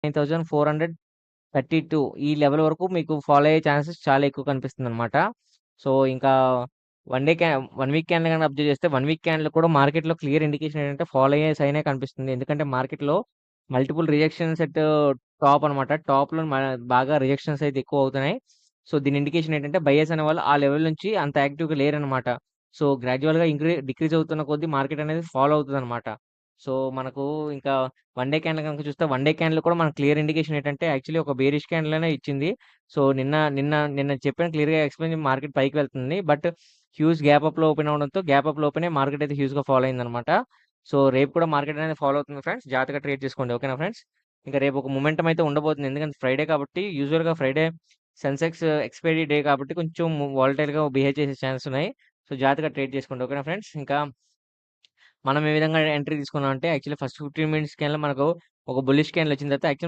9432 ఈ లెవెల్ వరకు మీకు ఫాలో అయ్యే ఛాన్సెస్ చాలా ఎక్కువ కనిపిస్తుందనమాట. సో, ఇంకా 1 వీక్ క్యాండిల్ గనక అబ్జర్వ్ చేస్తే 1 వీక్ క్యాండిల్ కూడా మార్కెట్‌లో క్లియర్ ఇండికేషన్ ఏంటంటే ఫాలో అయ్యే సైనే కనిపిస్తుంది. ఎందుకంటే మార్కెట్‌లో మల్టిపుల్ రిజెక్షన్స్ ఎట్ టాప్ అనమాట. టాప్‌లో బాగా రిజెక్షన్స్ అయితే ఎక్కువ అవుతున్నాయి. సో, దీని ఇండికేషన్ ఏంటంటే బయర్స్ అనేవాళ్ళు ఆ లెవెల్ నుంచి అంత యాక్టివ్‌గా లేరనమాట. సో, గ్రాడ్యువల్‌గా డిక్రీజ్ అవుతున్న కొద్దీ మార్కెట్ అనేది ఫాలో అవుతదనమాట. సో, మనకు ఇంకా 1 డే క్యాండిల్ గనుక చూస్తే 1 డే క్యాండిల్ కూడా మనకు క్లియర్ ఇండికేషన్ ఏంటంటే యాక్చువల్లీ ఒక బేరిష్ క్యాండిల్ అనే ఇచ్చింది. సో, నిన్న చెప్పాను క్లియర్‌గా ఎక్స్‌ప్లెయిన్ మార్కెట్ పైకి వెళ్తుంది. బట్ హ్యూజ్ గ్యాప్ అప్‌లో ఓపెన్ అవ్వడంతో గ్యాప్ అప్‌లో ఓపెన్ అయ్యి మార్కెట్ అయితే హ్యూజ్‌గా ఫాలో అయిందనమాట. సో, రేపు కూడా మార్కెట్ అనేది ఫాలో అవుతుంది ఫ్రెండ్స్. జాగ్రత్తగా ట్రేడ్ చేసుకోండి. ఓకేనా ఫ్రెండ్స్? ఇంకా రేపు ఒక మొమెంటమ్ అయితే ఉండబోతుంది. ఎందుకంటే ఫ్రైడే కాబట్టి యూజువల్‌గా ఫ్రైడే సెన్సెక్స్ ఎక్స్‌పైరీ డే కాబట్టి కొంచెం వాలటైల్‌గా బిహేవ్ చేసే ఛాన్సెస్ ఉన్నాయి. సో, జాగ్రత్తగా ట్రేడ్ చేసుకోండి. ఓకేనా ఫ్రెండ్స్? ఇంకా మనం ఏ విధంగా ఎంట్రీ తీసుకున్నాం అంటే యాక్చువల్లీ ఫస్ట్ 15 మినిట్స్ క్యాండిల్ మనకు ఒక బుల్లిష్ క్యాండిల్ వచ్చిన తర్వాత యాక్చువల్లీ